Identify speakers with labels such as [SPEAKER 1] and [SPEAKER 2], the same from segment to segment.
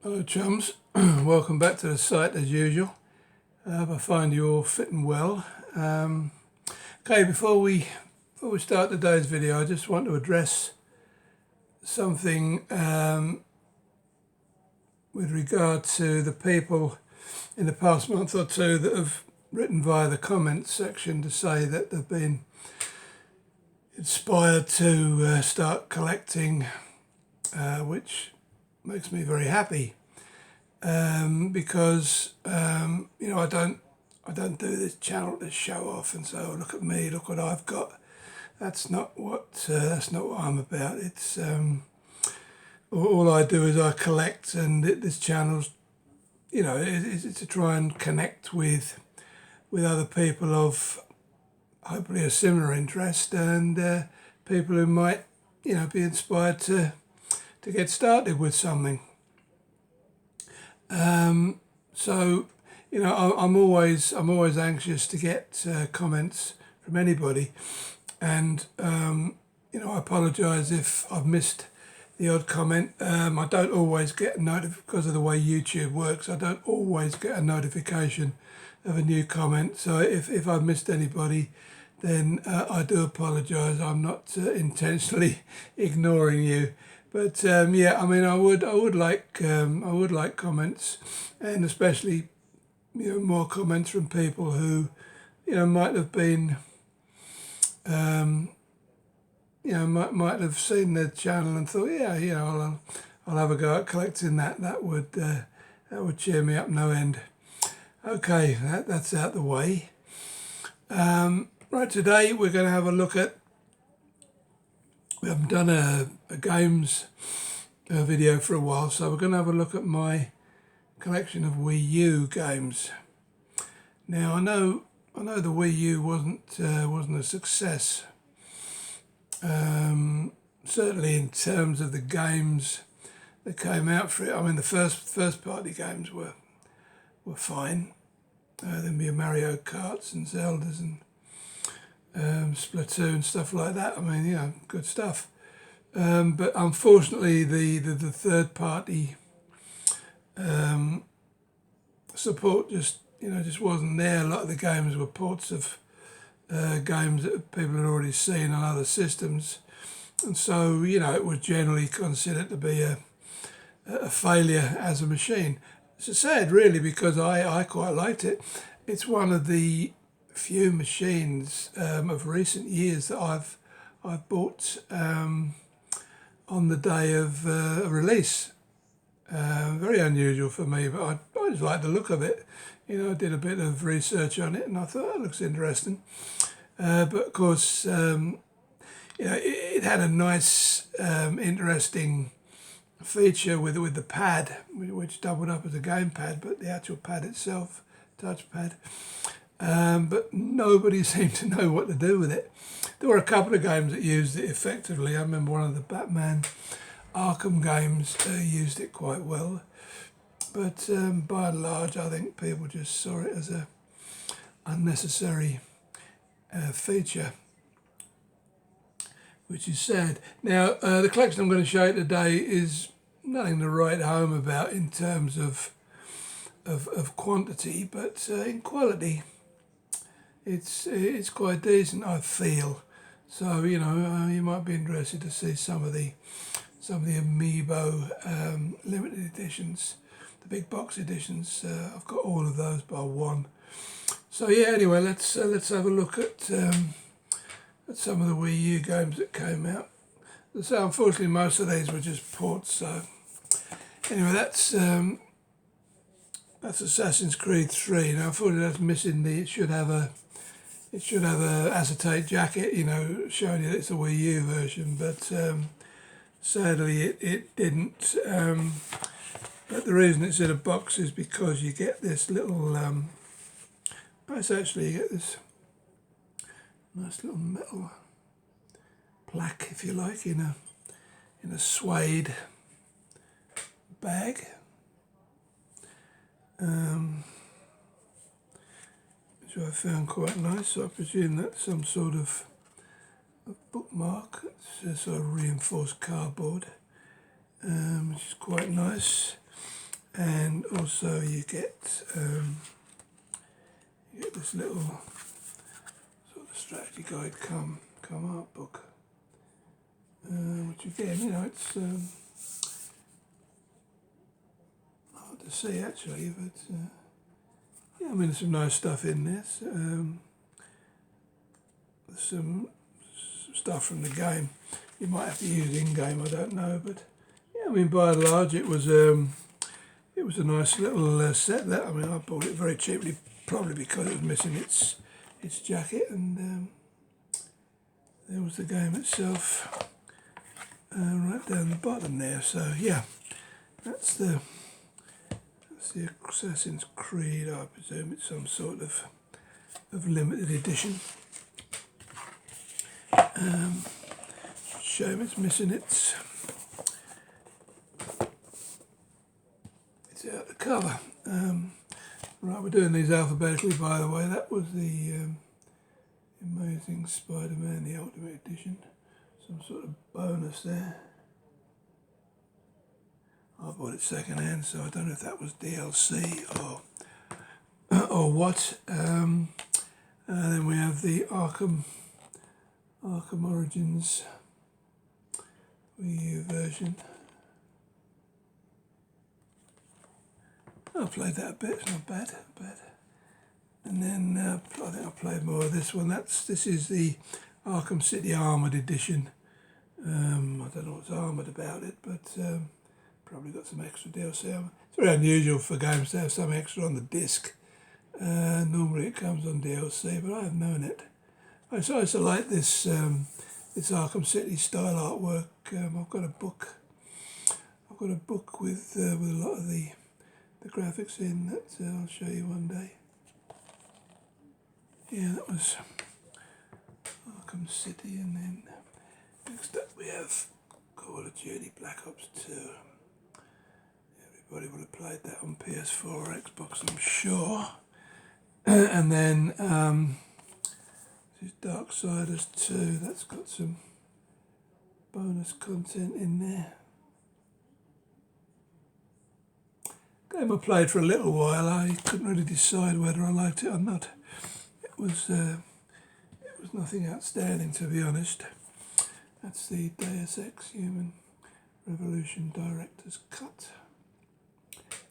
[SPEAKER 1] Hello chums, welcome back to the site as usual. I find you all fit and well. Okay, before we start today's video, I just want to address something with regard to the people in the past month or two that have written via the comments section to say that they've been inspired to start collecting, which makes me very happy. Because I don't do this channel to show off and say, "Oh, look at me, look what I've got." That's not what I'm about. It's all I do is I collect, and this channel's it's to try and connect with other people of hopefully a similar interest, and people who might be inspired to get started with something. So I'm always anxious to get comments from anybody, and I apologise if I've missed the odd comment. I don't always get a because of the way YouTube works. I don't always get a notification of a new comment. So if I've missed anybody, then I do apologise. I'm not intentionally ignoring you. But I would like comments, and especially more comments from people who might have been might have seen the channel and thought, I'll have a go at collecting that. That would cheer me up no end. Okay, that's out the way. Right, today we're going to have a look at. We haven't done a games video for a while, so we're going to have a look at my collection of Wii U games. Now I know the Wii U wasn't a success. Certainly in terms of the games that came out for it. I mean, the first party games were fine. Then be Mario Karts and Zeldas and Splatoon, stuff like that. I mean, good stuff. But unfortunately, the third party support just wasn't there. A lot of the games were ports of games that people had already seen on other systems, and so it was generally considered to be a failure as a machine. It's sad, really, because I quite liked it. It's one of the few machines of recent years that I've bought on the day of release. Very unusual for me, but I just like the look of it. I did a bit of research on it, and I thought it looks interesting. But of course, it had a nice, interesting feature with the pad, which doubled up as a gamepad, but the actual pad itself, touchpad. But nobody seemed to know what to do with it. There were a couple of games that used it effectively. I remember one of the Batman Arkham games used it quite well. But by and large, I think people just saw it as a unnecessary feature, which is sad. Now, the collection I'm going to show you today is nothing to write home about in terms of quantity, but in quality, it's quite decent, I feel. So you might be interested to see some of the Amiibo limited editions, the big box editions. I've got all of those bar one. So yeah, anyway, let's have a look at some of the Wii U games that came out. So unfortunately, most of these were just ports. So anyway, that's Assassin's Creed 3. Now, unfortunately, that's missing it should have a acetate jacket, showing you that it's a Wii U version, but sadly it didn't. But the reason it's in a box is because you get this little. It's actually, you get this nice little metal plaque, if you like, in a suede bag. Which I found quite nice. So I presume that's some sort of a bookmark. It's a sort of reinforced cardboard, which is quite nice. and also you get this little sort of strategy guide come art book, which again, you know, it's hard to see actually, but yeah, I mean, there's some nice stuff in this. There's some stuff from the game. You might have to use in-game, I don't know, but yeah, I mean, by and large, it was a nice little set. That, I mean, I bought it very cheaply, probably because it was missing its jacket, and there was the game itself right down the bottom there. So yeah, that's the Assassin's Creed. I presume it's some sort of limited edition. Shame it's missing its out the cover. Right, we're doing these alphabetically, by the way. That was the Amazing Spider-Man, the Ultimate Edition. Some sort of bonus there. I bought it second hand, so I don't know if that was DLC or what. And then we have the Arkham Origins Wii U version. I played that a bit, it's not bad. And then I think I played more of this one. This is the Arkham City Armoured Edition. I don't know what's armoured about it, but probably got some extra DLC. It's very unusual for games to have some extra on the disc. Normally it comes on DLC, but I have known it. I also like this this Arkham City style artwork. I've got a book with a lot of the graphics in that I'll show you one day. Yeah, that was Arkham City, and then next up we have Call of Duty Black Ops 2. Everybody would have played that on PS4 or Xbox, I'm sure. And then this is Darksiders 2. That's got some bonus content in there. Game I played for a little while. I couldn't really decide whether I liked it or not. It was nothing outstanding, to be honest. That's the Deus Ex Human Revolution Director's Cut.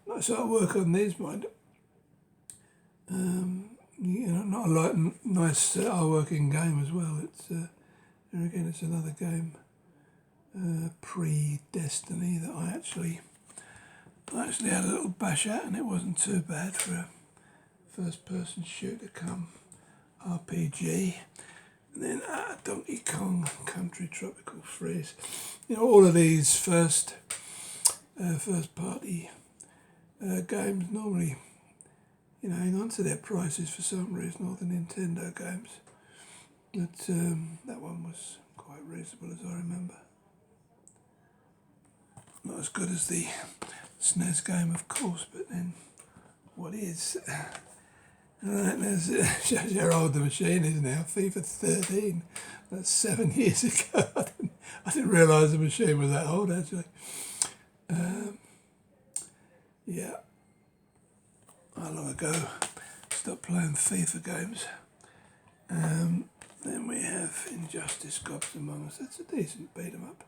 [SPEAKER 1] Nice artwork on these, mind. You know, not a lot nice artwork in game as well. It's there again. It's another game pre-Destiny that I actually had a little bash at, and it wasn't too bad for a first-person shooter come RPG. And then Donkey Kong Country Tropical Freeze. You know, all of these first-party games normally, you know, hang on to their prices for some reason, all the Nintendo games. But that one was quite reasonable, as I remember. Not as good as the SNES game, of course, but then what is? Right, shows you how old the machine is now. FIFA 13. That's 7 years ago. I didn't realise the machine was that old, actually. Yeah. How long ago stopped playing FIFA games. Then we have Injustice Gods Among Us. That's a decent beat 'em up.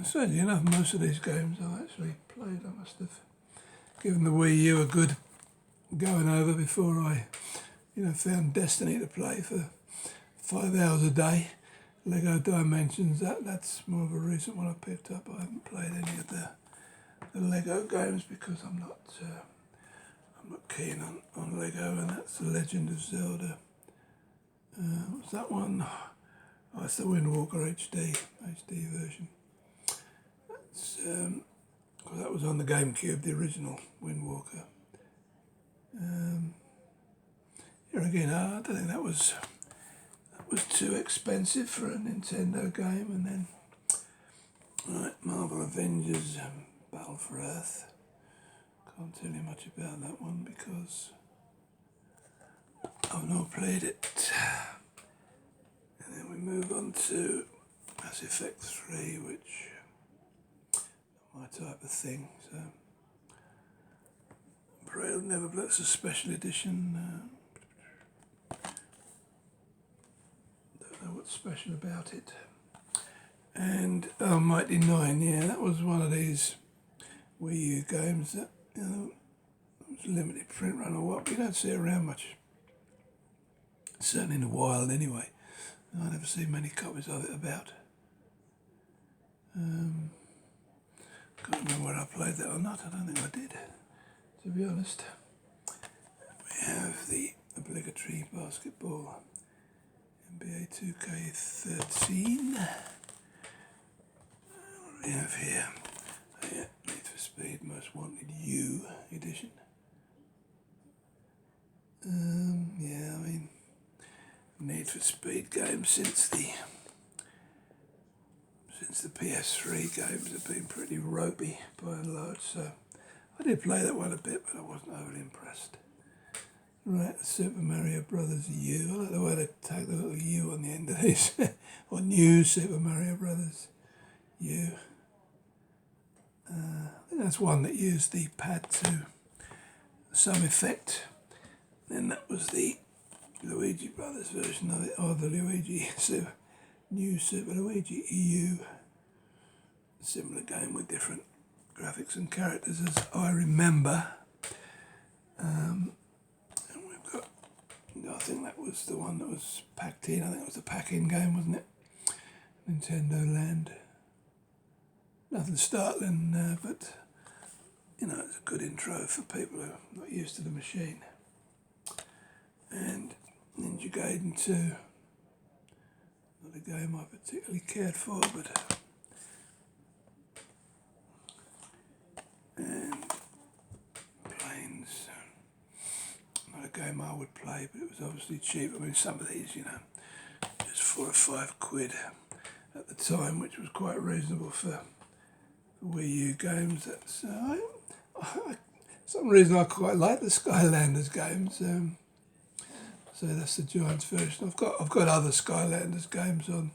[SPEAKER 1] Strangely enough, most of these games I've actually played. I must have given the Wii U a good going over before I, you know, found Destiny to play for 5 hours a day. Lego Dimensions, that's more of a recent one I picked up. I haven't played any of the Lego games because I'm not keen on Lego, and that's The Legend of Zelda. What's that one? Oh, it's the Windwalker HD version. Well, that was on the GameCube, the original Windwalker. Here again, I don't think that was too expensive for a Nintendo game. And then, right, Marvel Avengers, Battle for Earth. Can't tell you much about that one because I've not played it. And then we move on to Mass Effect 3, which my type of thing, so I'm afraid I'll never play. It's a special edition. Don't know what's special about it. And Mighty 9, yeah, that was one of these Wii U games that, you know, it was limited print run or what, but you don't see it around much. Certainly in the wild anyway. I never see many copies of it about. Can't remember whether I played that or not. I don't think I did, to be honest. We have the obligatory basketball NBA 2K13. What do we have here? Oh, yeah, Need for Speed Most Wanted U edition. Yeah, I mean, Need for Speed games since the PS3 games have been pretty ropey by and large, so I did play that one a bit, but I wasn't overly impressed. Right, Super Mario Brothers U. I like the way they tag the little U on the end of these. Or New Super Mario Brothers U. I think that's one that used the pad to some effect. Then that was the Luigi Brothers version of it, or the New Super Luigi EU. Similar game with different graphics and characters as I remember. And we've got, I think that was the one that was packed in. I think it was the pack-in game, wasn't it? Nintendo Land. Nothing startling, but you know, it's a good intro for people who are not used to the machine. And Ninja Gaiden 2. Not a game I particularly cared for, but and Planes. Not a game I would play, but it was obviously cheap. I mean, some of these, you know, just £4 or £5 at the time, which was quite reasonable for Wii U games. That's some reason I quite like the Skylanders games. So that's the Giants version. I've got other Skylanders games on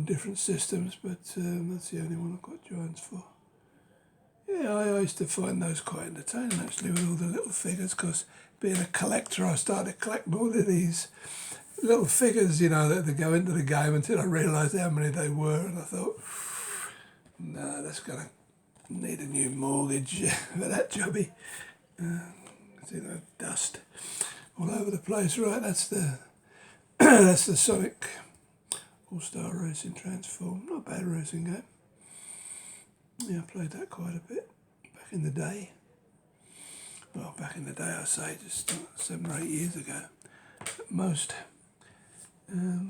[SPEAKER 1] different systems, but that's the only one I've got Giants for. Yeah, I used to find those quite entertaining actually, with all the little figures, because being a collector, I started collecting all of these little figures, you know, that go into the game, until I realised how many they were, and I thought, no, that's going to need a new mortgage for that jobby. You know, dust all over the place. Right, that's the that's the Sonic All-Star Racing Transform. Not a bad racing game. Yeah, I played that quite a bit back in the day. Well, back in the day, I say just 7 or 8 years ago at most. Yeah,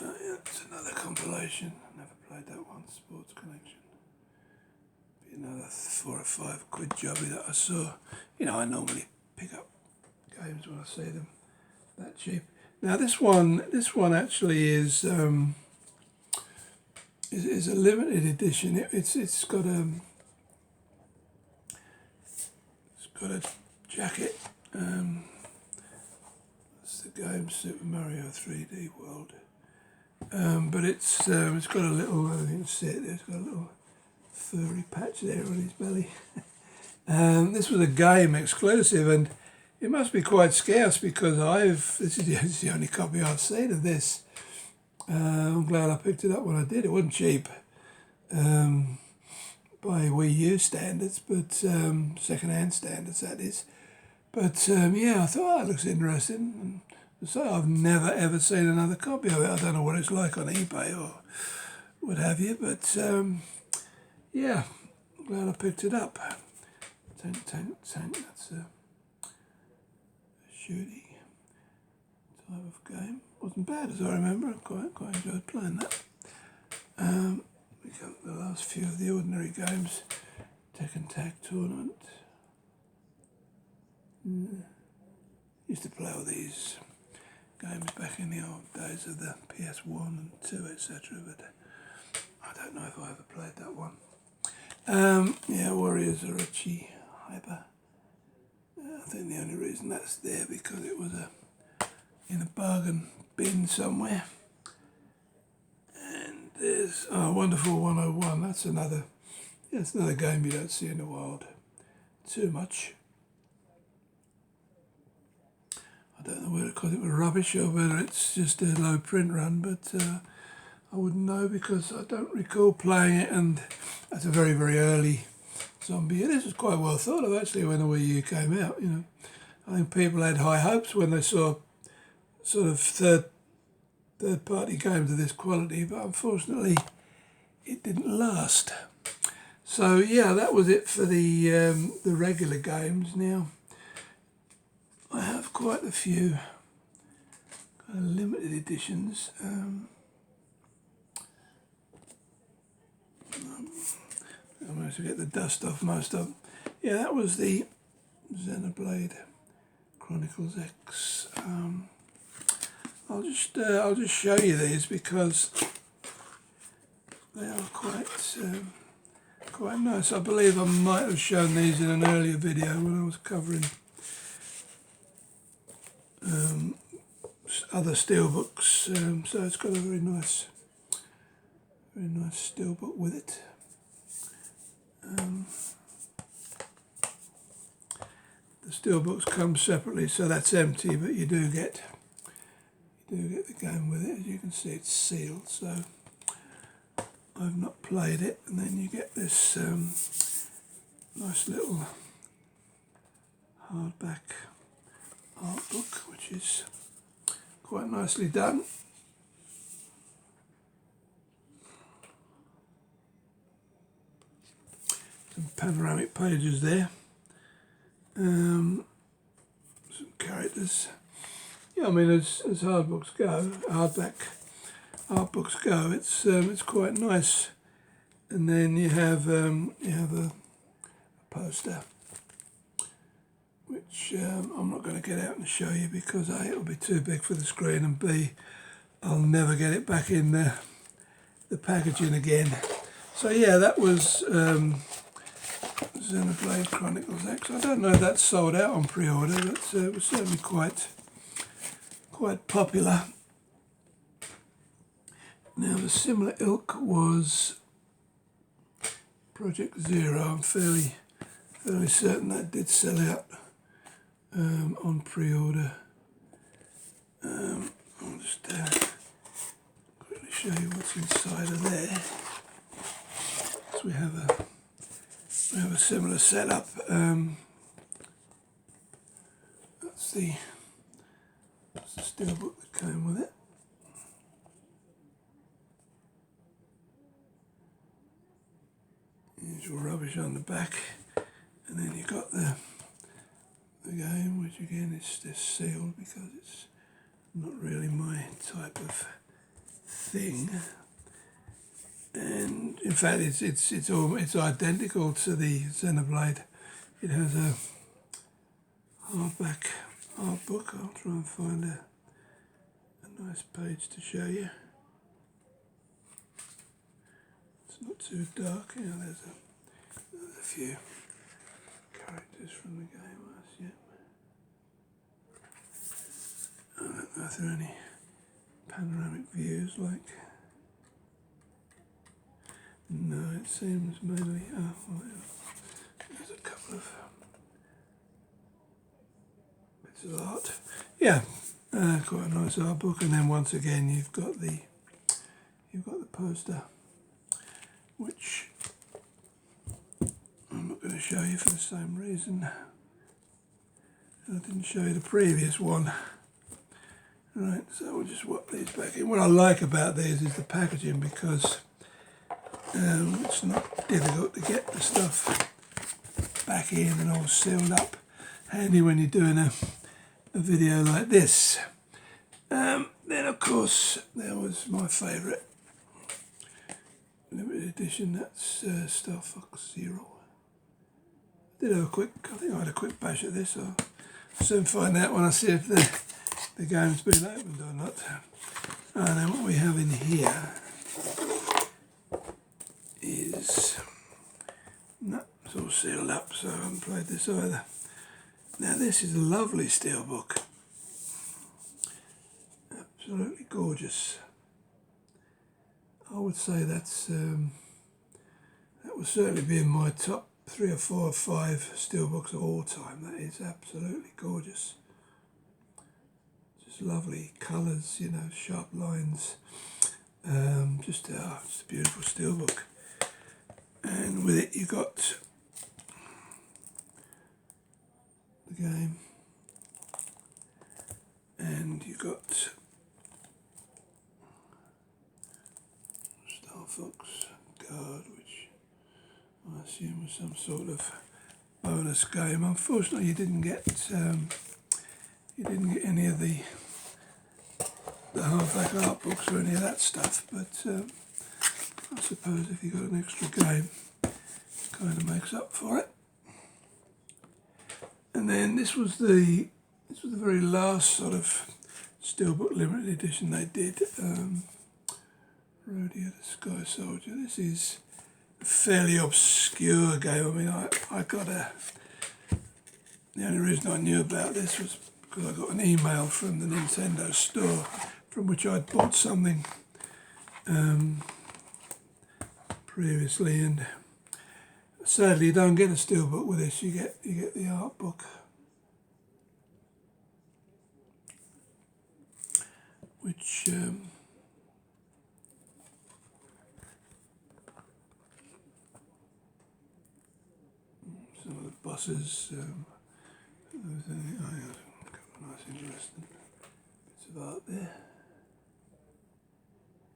[SPEAKER 1] it's another compilation. I never played that one, Sports Connection. Be another £4 or £5 jobby that I saw. You know, I normally pick up games when I see them that cheap. Now this one actually is a limited edition. It's got a jacket. It's the game Super Mario 3D World. But it's got a little, I think you can see it there, it's got a little furry patch there on his belly. This was a game exclusive, and it must be quite scarce, because this is the only copy I've seen of this. I'm glad I picked it up when I did. It wasn't cheap by Wii U standards, but second-hand standards, that is. But yeah, I thought, that looks interesting. And so I've never ever seen another copy of it. I don't know what it's like on eBay or what have you, but yeah, I'm glad I picked it up. Tank, that's a shooting type of game. Wasn't bad as I remember. I quite enjoyed playing that. We got the last few of the ordinary games. Tekken Tag Tournament. Used to play all these games back in the old days of the PS1 and 2, etc. But I don't know if I ever played that one. Yeah, Warriors Orochi Hyper. I think the only reason that's there because it was in a bargain bin somewhere. There's Wonderful 101. That's another. Yeah, it's another game you don't see in the wild too much. I don't know whether because it was rubbish or whether it's just a low print run, but I wouldn't know because I don't recall playing it, and that's a very, very early zombie. And this was quite well thought of actually when the Wii U came out, you know. I think people had high hopes when they saw sort of third-party games of this quality, but unfortunately it didn't last. So yeah, that was it for the regular games. Now I have quite a few kind of limited editions. I managed to get the dust off most of them. Yeah, that was the Xenoblade Chronicles X. I'll just show you these because they are quite nice. I believe I might have shown these in an earlier video when I was covering other steelbooks. So it's got a very nice steelbook with it. The steelbooks come separately, so that's empty, but you do get the game with it. As you can see, it's sealed, so I've not played it. And then you get this nice little hardback art book, which is quite nicely done. Some panoramic pages there. Some characters. Yeah, I mean, as hardback art books go, it's quite nice. And then you have a poster, which I'm not going to get out and show you because A, it'll be too big for the screen, and B, I'll never get it back in the packaging again. So yeah, that was Xenoblade Chronicles X. I don't know if that's sold out on pre-order, but it was certainly quite popular. Now the similar ilk was Project Zero. I'm fairly certain that did sell out on pre-order. I'll just quickly show you what's inside of there. So we have a similar setup. That's the steelbook that came with it. Usual rubbish on the back, and then you've got the game, which again is just sealed because it's not really my type of thing. And in fact, it's identical to the Xenoblade. It has a hardback art book. I'll try and find a nice page to show you. It's not too dark. You know, there's a few characters from the game. I don't know if there are any panoramic views like. No, it seems mainly. Oh, well, there's a couple of bits of art. Yeah, quite a nice art book. And then once again, you've got the poster, which I'm not going to show you for the same reason I didn't show you the previous one. Right, so we'll just swap these back in. What I like about these is the packaging because it's not difficult to get the stuff back in and all sealed up. Handy when you're doing a video like this. Then of course there was my favourite limited edition. That's Star Fox Zero. I think I had a quick bash at this. I'll soon find out when I see if the game's been opened or not. And then what we have in here is, no, it's all sealed up, so I haven't played this either. Now this is a lovely steelbook, absolutely gorgeous. I would say that would certainly be in my top 3 or 4 or 5 steelbooks of all time. That is absolutely gorgeous. Just lovely colours, you know, sharp lines. Just a beautiful steelbook. And with it you got the game, and you got Star Fox Guard, which I assume was some sort of bonus game. Unfortunately, you didn't get any of the hardback art books or any of that stuff. But I suppose if you got an extra game, it kind of makes up for it. And then this was the very last sort of steelbook limited edition they did. Rodeo the Sky Soldier. This is a fairly obscure game. I mean, I got the only reason I knew about this was because I got an email from the Nintendo store from which I'd bought something previously, and sadly you don't get a steelbook with this. You get the art book, which some of the bosses. Nice, interesting bits of art there.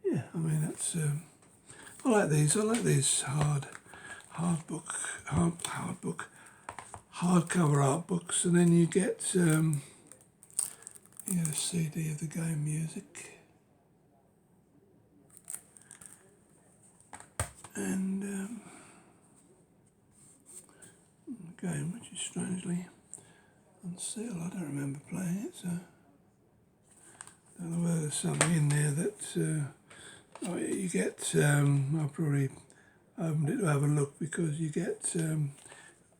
[SPEAKER 1] Yeah, I mean that's. I like these. I like these hardcover art books, and then you get a CD of the game music, and a game which is strangely unsealed. I don't remember playing it, so I don't know whether there's something in there that you get. I probably opened it to have a look because you get,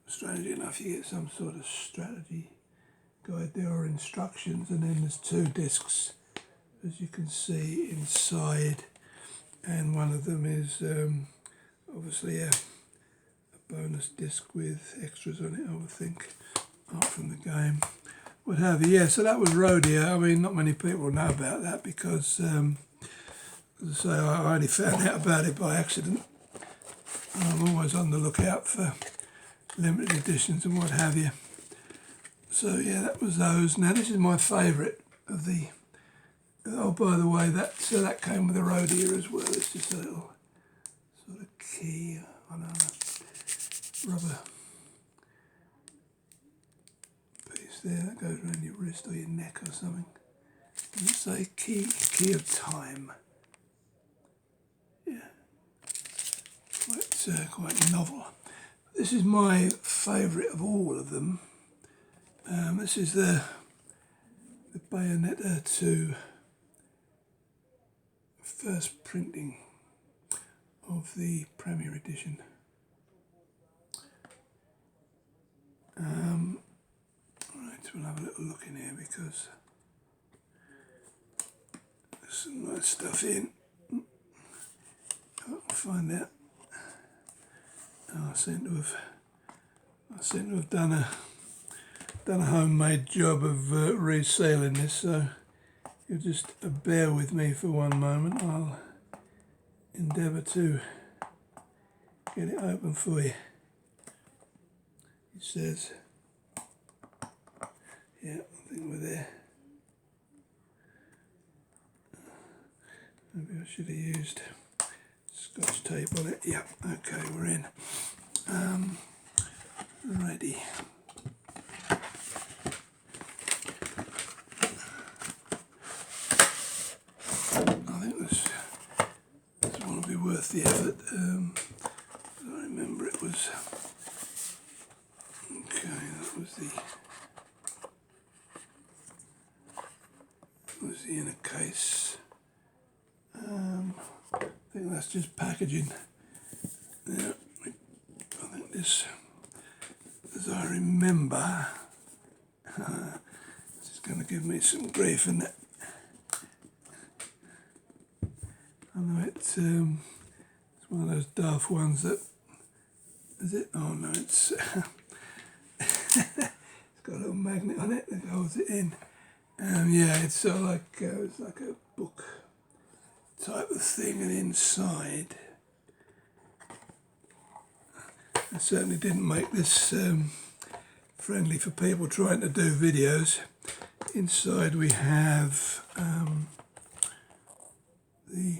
[SPEAKER 1] strangely enough, you get some sort of strategy guide there or instructions, and then there's 2 discs, as you can see inside, and one of them is obviously a bonus disc with extras on it, I would think, art from the game, what have you. Yeah, so that was Rodeo. I mean, not many people know about that because, as I say, I only found out about it by accident. I'm always on the lookout for limited editions and what have you. So yeah, that was those. Now this is my favourite of the. Oh, by the way, that came with a Rodeo as well. It's just a little sort of key. I don't know, rubber piece there that goes around your wrist or your neck or something. And it's a key of time. Yeah, quite novel. This is my favourite of all of them. This is the Bayonetta 2 first printing of the Premier Edition. Right, we'll have a little look in here because there's some nice stuff in. I'll find out. Oh, I seem to have done a homemade job of resealing this, so you'll just bear with me for one moment. I'll endeavour to get it open for you. It says, yeah, I think we're there. Maybe I should have used Scotch tape on it. Yeah, okay, we're in. Ready. I think this one will be worth the effort. I remember it was. Okay, that was the inner case. I think that's just packaging. Yeah, I think this, as I remember, this is going to give me some grief, isn't it? I know it's one of those daft ones that, is it? Oh no, it's it's got a little magnet on it that holds it in. Yeah, it's sort of like it's like a book type of thing, and inside, I certainly didn't make this friendly for people trying to do videos. Inside we have the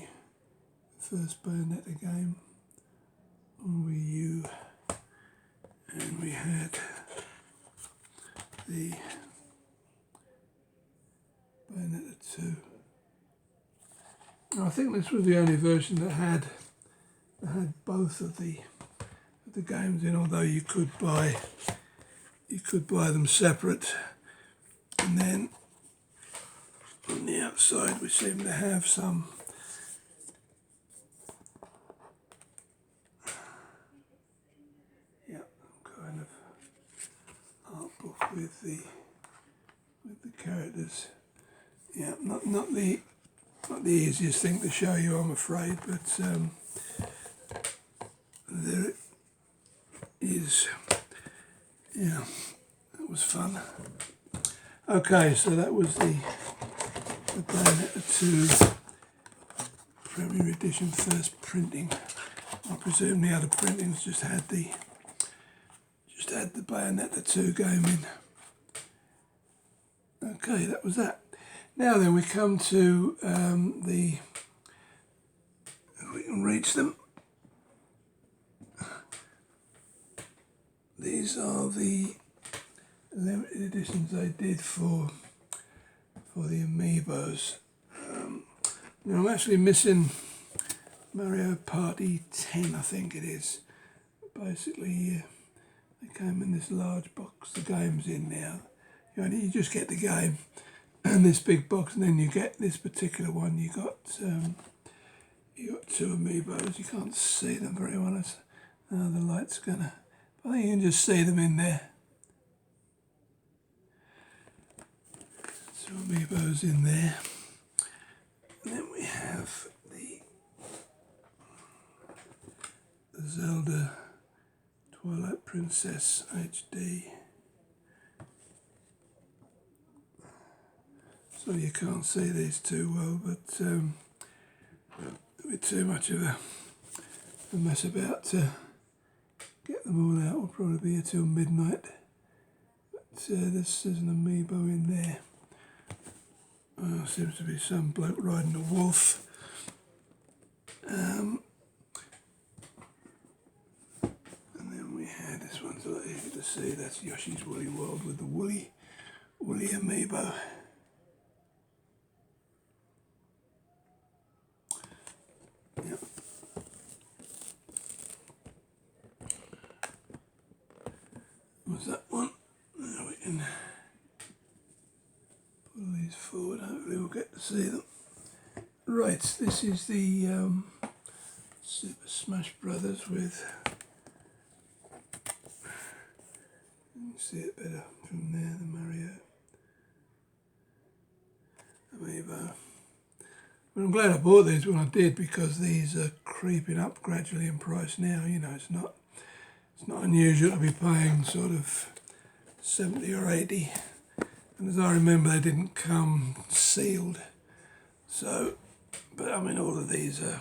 [SPEAKER 1] first Bayonetta game on Wii U, and we had the Bayonetta 2. Now, I think this was the only version that had both of the games in, although you could buy them separate. And then on the outside we seem to have some kind of art book with the characters. Yeah, not the easiest thing to show you, I'm afraid, but there it is. Yeah, that was fun. Okay, so that was the Bayonetta 2 Premier Edition first printing. I presume the other printings just had the Bayonetta 2 game in. Okay, that was that. Now then, we come to if we can reach them. These are the limited editions they did for the Amiibos. Now I'm actually missing Mario Party 10, I think it is. Basically, they came in this large box. The game's in now. You just get the game and this big box, and then you get this particular one. You got two Amiibos. You can't see them very well. The light's gonna. I think you can just see them in there. Two Amiibos in there. And then we have the Zelda Twilight Princess HD. So you can't see these too well, but it'll be too much of a mess about to get them all out. We'll probably be here till midnight. But this is an Amiibo in there. Seems to be some bloke riding a wolf. And then we had, this one's a lot easier to see, that's Yoshi's Woolly World with the woolly Amiibo. Yep. Was that one? Now we can pull these forward, hopefully we'll get to see them. Right, this is the Super Smash Brothers with, you can see it better from there, the Mario Amiibo. But I'm glad I bought these when I did, because these are creeping up gradually in price now. You know, it's not unusual to be paying sort of 70 or 80. And as I remember, they didn't come sealed. So, but I mean, all of these are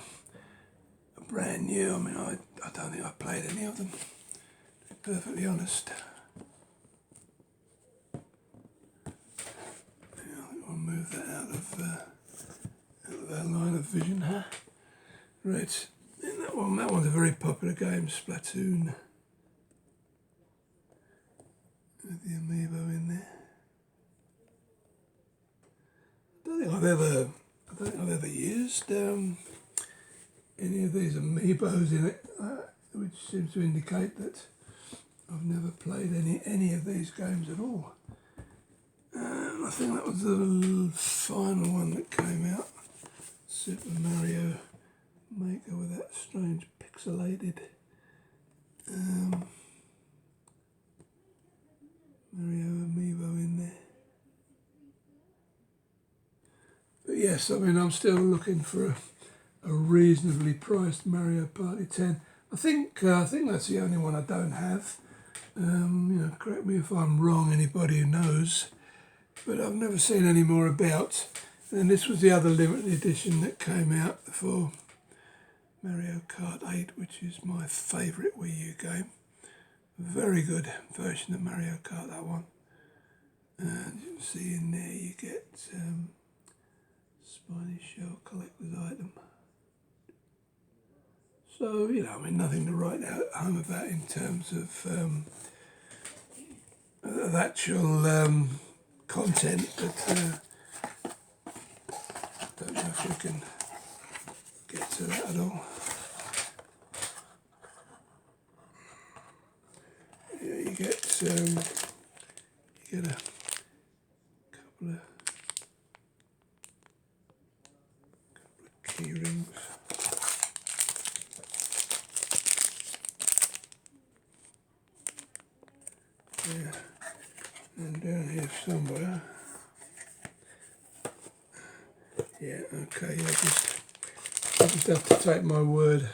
[SPEAKER 1] brand new. I mean, I don't think I played any of them, to be perfectly honest. Yeah, I think I'll move that out of our line of vision, huh? Right, and that one's a very popular game, Splatoon. With the Amiibo in there. I don't think I've ever used any of these Amiibos in it, which seems to indicate that I've never played any of these games at all. I think that was the final one that came out, Super Mario Maker, with that strange pixelated Mario Amiibo in there. But yes, I mean, I'm still looking for a reasonably priced Mario Party 10. I think that's the only one I don't have. Correct me if I'm wrong, anybody who knows, but I've never seen any more about. And this was the other limited edition that came out for Mario Kart 8, which is my favourite Wii U game. Very good version of Mario Kart, that one. And you can see in there you get Spiny Shell collector's item. So, nothing to write home about in terms of actual content, but don't know if we can get to that at all. Yeah, you get a couple of key rings. Yeah, and down here somewhere. Yeah, okay, I just have to take my word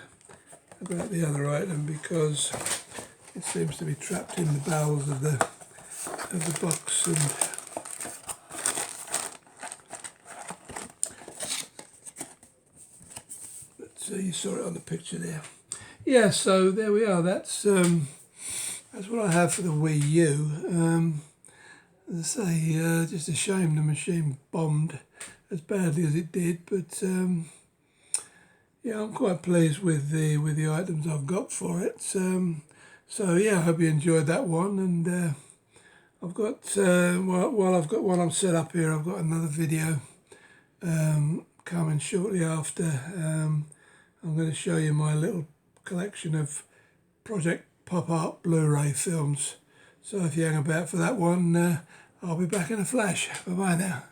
[SPEAKER 1] about the other item because it seems to be trapped in the bowels of the box, and you saw it on the picture there. Yeah, so there we are. That's what I have for the Wii U. As I say, just a shame the machine bombed as badly as it did, but yeah, I'm quite pleased with the items I've got for it. So yeah, I hope you enjoyed that one, and I've got while I've got one I'm set up here, I've got another video coming shortly after. I'm going to show you my little collection of Project Pop Art Blu-ray films. So if you hang about for that one, I'll be back in a flash. Bye bye now.